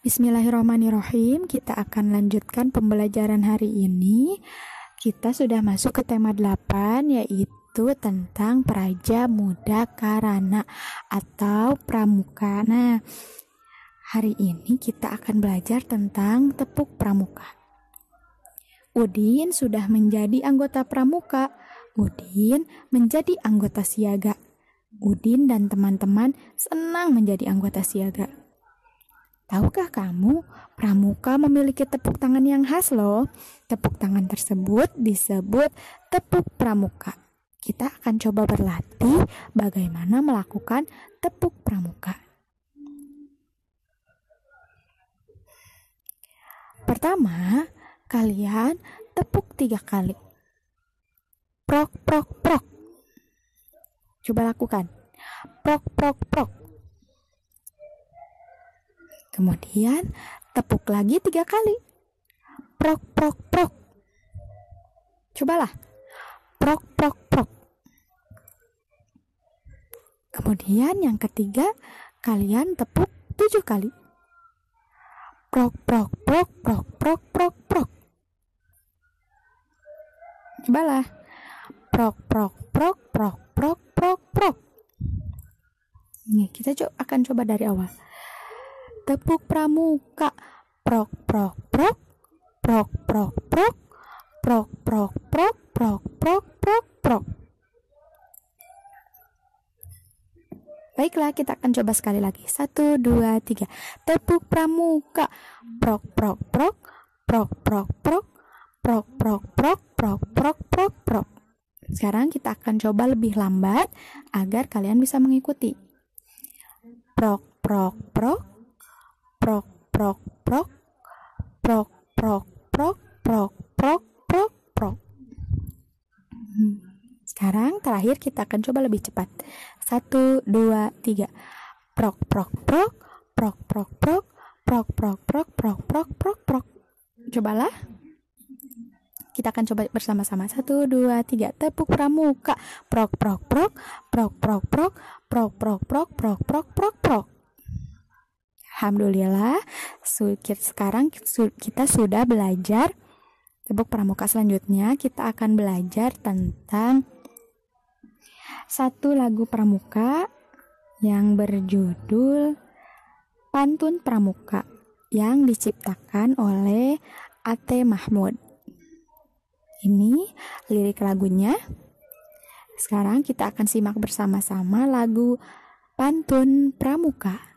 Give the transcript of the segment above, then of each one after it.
Bismillahirrahmanirrahim. Kita akan lanjutkan pembelajaran hari ini. Kita sudah masuk ke tema 8, yaitu tentang Praja Muda Karana atau Pramuka. Nah, hari ini kita akan belajar tentang tepuk pramuka. Udin sudah menjadi anggota pramuka. Udin menjadi anggota siaga. Udin dan teman-teman senang menjadi anggota siaga. Tahukah kamu, pramuka memiliki tepuk tangan yang khas loh. Tepuk tangan tersebut disebut tepuk pramuka. Kita akan coba berlatih bagaimana melakukan tepuk pramuka. Pertama, kalian tepuk 3 kali. Prok, prok, prok. Coba lakukan. Prok, prok, prok. Kemudian tepuk lagi 3 kali. Prok, prok, prok. Cobalah. Prok, prok, prok. Kemudian yang ketiga, kalian tepuk 7 kali. Prok, prok, prok, prok, prok, prok, prok. Cobalah. Prok, prok, prok, prok, prok, prok, prok. Nih, kita akan coba dari awal. Tepuk pramuka. Prok, prok, prok. Prok, prok, prok. Prok, prok, prok, prok, prok, prok, prok. Baiklah, kita akan coba sekali lagi. 1, 2, 3. Tepuk pramuka. Prok, prok, prok. Prok, prok, prok. Prok, prok, prok, prok, prok, prok, prok. Sekarang kita akan coba lebih lambat agar kalian bisa mengikuti. Prok, prok, prok. Prok, prok, prok. Prok, prok, prok. Prok, prok, prok, prok. Sekarang terakhir kita akan coba lebih cepat. 1, 2, 3. Prok, prok, prok. Prok, prok, prok. Prok, prok, prok. Prok, prok, prok, prok. Cobalah. Kita akan coba bersama-sama. 1, 2, 3. Tepuk pramuka. Prok, prok, prok. Prok, prok, prok. Prok, prok, prok. Prok, prok, prok, prok. Alhamdulillah, sekarang kita sudah belajar tepuk pramuka. Selanjutnya kita akan belajar tentang satu lagu pramuka yang berjudul Pantun Pramuka yang diciptakan oleh A.T. Mahmud. Ini lirik lagunya. Sekarang kita akan simak bersama-sama lagu Pantun Pramuka.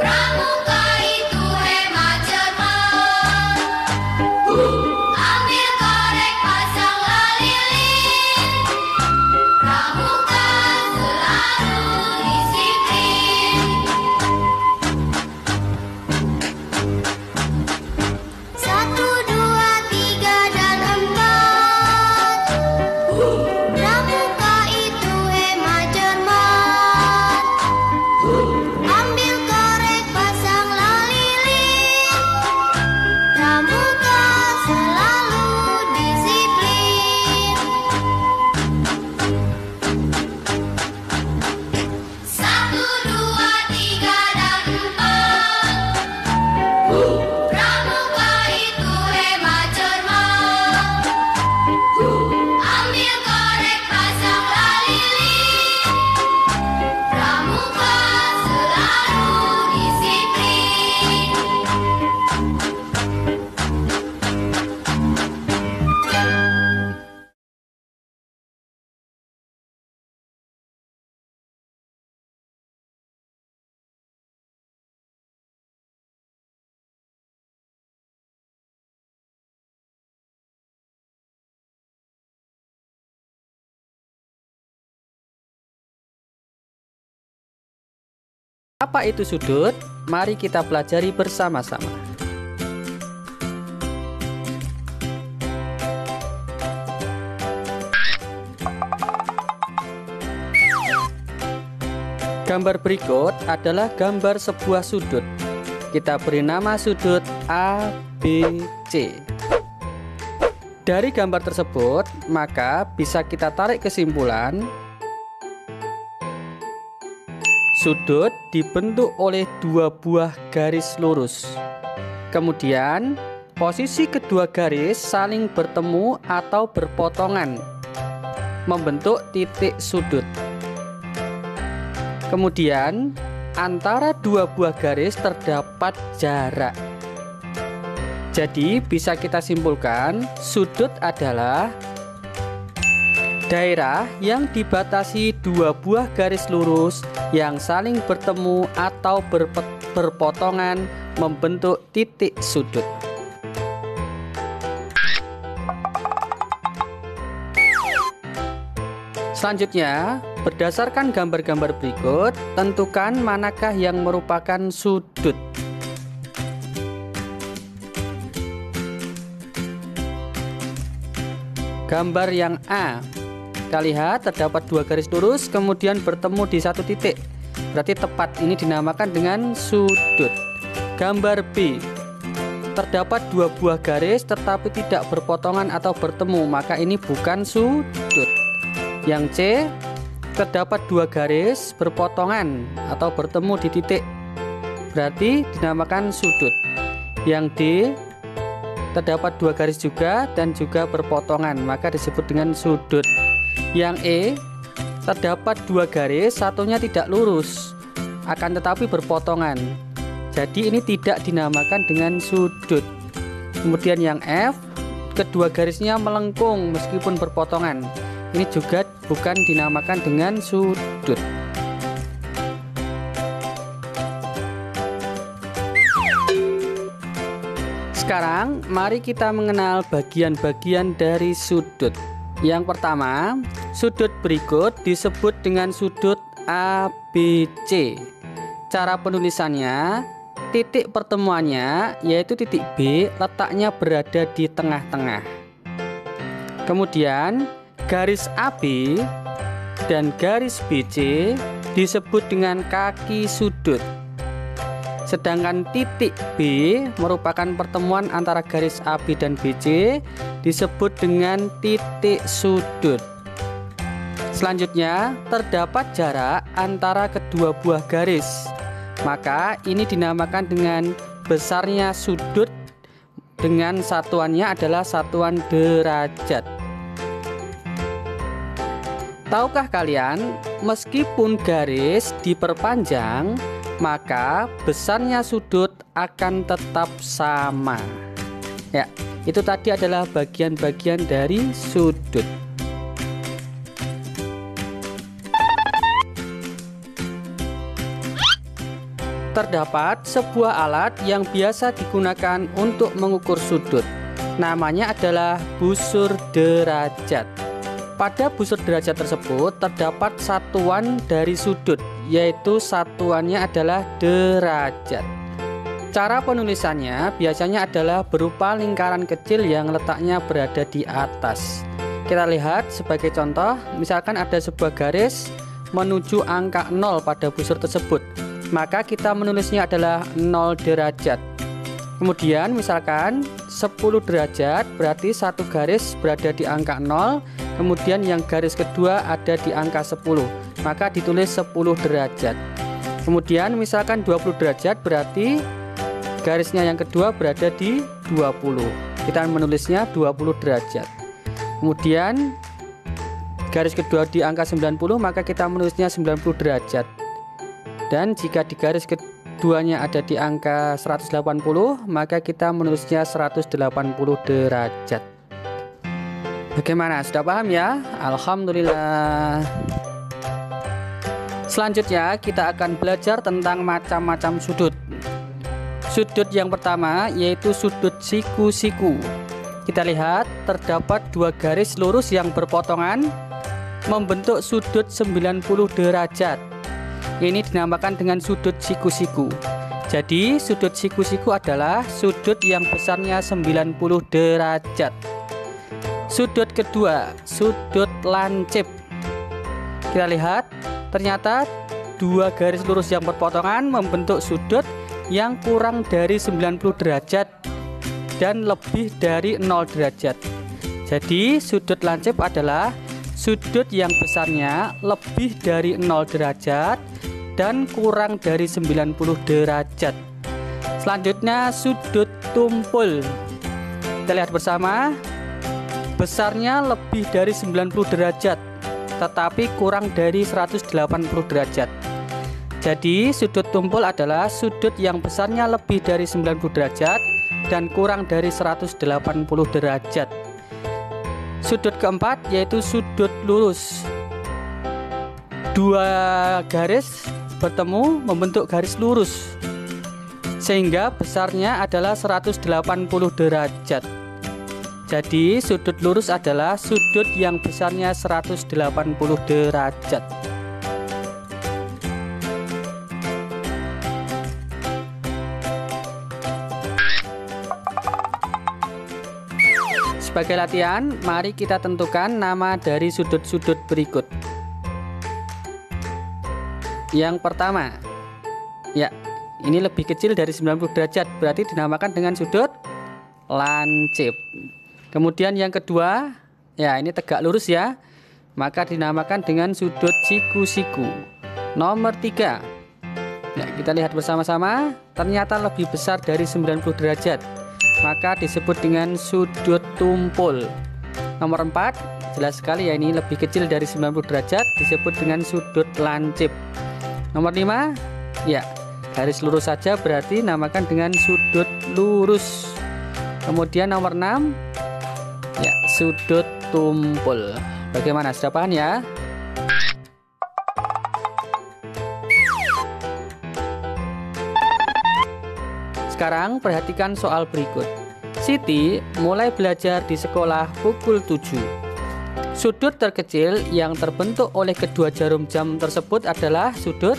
Pramuka itu hemat cermat. Apa itu sudut? Mari kita pelajari bersama-sama. Gambar berikut adalah gambar sebuah sudut. Kita beri nama sudut ABC. Dari gambar tersebut, maka bisa kita tarik kesimpulan sudut dibentuk oleh dua buah garis lurus. Kemudian, posisi kedua garis saling bertemu atau berpotongan, membentuk titik sudut. Kemudian, antara dua buah garis terdapat jarak. Jadi, bisa kita simpulkan, sudut adalah daerah yang dibatasi dua buah garis lurus yang saling bertemu atau berpotongan membentuk titik sudut. Selanjutnya, berdasarkan gambar-gambar berikut, tentukan manakah yang merupakan sudut. Gambar yang A, kita lihat terdapat dua garis lurus kemudian bertemu di satu titik. Berarti tepat ini dinamakan dengan sudut. Gambar B, terdapat dua buah garis tetapi tidak berpotongan atau bertemu, maka ini bukan sudut. Yang C, terdapat dua garis berpotongan atau bertemu di titik, berarti dinamakan sudut. Yang D, terdapat dua garis juga dan juga berpotongan, maka disebut dengan sudut. Yang E, terdapat dua garis, satunya tidak lurus akan tetapi berpotongan, jadi ini tidak dinamakan dengan sudut. Kemudian yang F, kedua garisnya melengkung meskipun berpotongan, ini juga bukan dinamakan dengan sudut. Sekarang mari kita mengenal bagian-bagian dari sudut. Yang pertama, sudut berikut disebut dengan sudut ABC. Cara penulisannya, titik pertemuannya yaitu titik B letaknya berada di tengah-tengah. Kemudian garis AB dan garis BC disebut dengan kaki sudut. Sedangkan titik B merupakan pertemuan antara garis AB dan BC, disebut dengan titik sudut. Selanjutnya, terdapat jarak antara kedua buah garis, maka ini dinamakan dengan besarnya sudut, dengan satuannya adalah satuan derajat. Tahukah kalian, meskipun garis diperpanjang, maka besarnya sudut akan tetap sama. Ya, itu tadi adalah bagian-bagian dari sudut. Terdapat sebuah alat yang biasa digunakan untuk mengukur sudut. Namanya adalah busur derajat. Pada busur derajat tersebut terdapat satuan dari sudut, yaitu satuannya adalah derajat. Cara penulisannya biasanya adalah berupa lingkaran kecil yang letaknya berada di atas. Kita lihat sebagai contoh, misalkan ada sebuah garis menuju angka 0 pada busur tersebut, maka kita menulisnya adalah 0 derajat. Kemudian misalkan 10 derajat, berarti satu garis berada di angka 0, kemudian yang garis kedua ada di angka 10, maka ditulis 10 derajat. Kemudian misalkan 20 derajat, berarti garisnya yang kedua berada di 20, kita menulisnya 20 derajat. Kemudian garis kedua di angka 90, maka kita menulisnya 90 derajat. Dan jika di garis keduanya ada di angka 180, maka kita menulisnya 180 derajat. Bagaimana? Sudah paham ya? Alhamdulillah. Selanjutnya kita akan belajar tentang macam-macam sudut. Sudut yang pertama yaitu sudut siku-siku. Kita lihat terdapat dua garis lurus yang berpotongan membentuk sudut 90 derajat. Ini dinamakan dengan sudut siku-siku. Jadi sudut siku-siku adalah sudut yang besarnya 90 derajat. Sudut kedua, sudut lancip. Kita lihat ternyata dua garis lurus yang berpotongan membentuk sudut yang kurang dari 90 derajat dan lebih dari 0 derajat. Jadi sudut lancip adalah sudut yang besarnya lebih dari 0 derajat dan kurang dari 90 derajat. Selanjutnya sudut tumpul. Kita lihat bersama. Besarnya lebih dari 90 derajat tetapi kurang dari 180 derajat. Jadi sudut tumpul adalah sudut yang besarnya lebih dari 90 derajat dan kurang dari 180 derajat. Sudut keempat yaitu sudut lurus. Dua garis bertemu membentuk garis lurus sehingga besarnya adalah 180 derajat. Jadi sudut lurus adalah sudut yang besarnya 180 derajat. Sebagai latihan, mari kita tentukan nama dari sudut-sudut berikut. Yang pertama, ya, ini lebih kecil dari 90 derajat, berarti dinamakan dengan sudut lancip. Kemudian yang kedua, ya ini tegak lurus ya, maka dinamakan dengan sudut siku-siku. Nomor 3, ya kita lihat bersama-sama, ternyata lebih besar dari 90 derajat, maka disebut dengan sudut tumpul. Nomor 4, jelas sekali ya, ini lebih kecil dari 90 derajat, disebut dengan sudut lancip. Nomor 5, ya garis lurus saja, berarti namakan dengan sudut lurus. Kemudian nomor 6, ya sudut tumpul. Bagaimana, sudah paham ya? Sekarang perhatikan soal berikut. Siti mulai belajar di sekolah pukul 7. Sudut terkecil yang terbentuk oleh kedua jarum jam tersebut adalah sudut.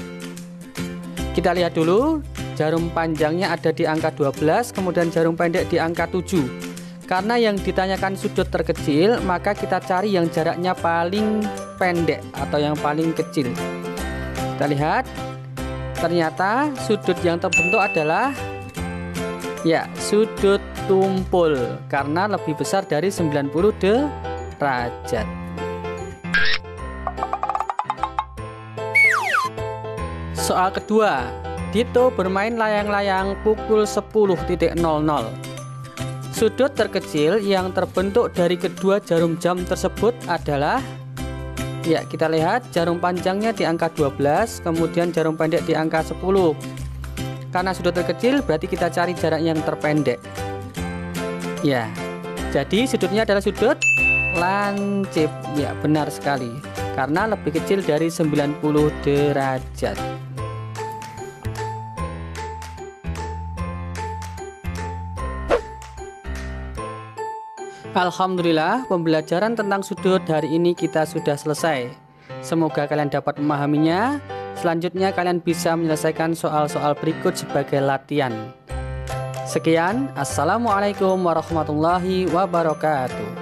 Kita lihat dulu, jarum panjangnya ada di angka 12, kemudian jarum pendek di angka 7. Karena yang ditanyakan sudut terkecil, maka kita cari yang jaraknya paling pendek atau yang paling kecil. Kita lihat, ternyata sudut yang terbentuk adalah ya sudut tumpul karena lebih besar dari 90 derajat. Soal kedua, Dito bermain layang-layang pukul 10.00. Sudut terkecil yang terbentuk dari kedua jarum jam tersebut adalah, ya kita lihat jarum panjangnya di angka 12, kemudian jarum pendek di angka 10. Karena sudut terkecil berarti kita cari jarak yang terpendek. Ya, jadi sudutnya adalah sudut lancip. Ya benar sekali, karena lebih kecil dari 90 derajat. Alhamdulillah, pembelajaran tentang sudut hari ini kita sudah selesai. Semoga kalian dapat memahaminya. Selanjutnya kalian bisa menyelesaikan soal-soal berikut sebagai latihan. Sekian, assalamualaikum warahmatullahi wabarakatuh.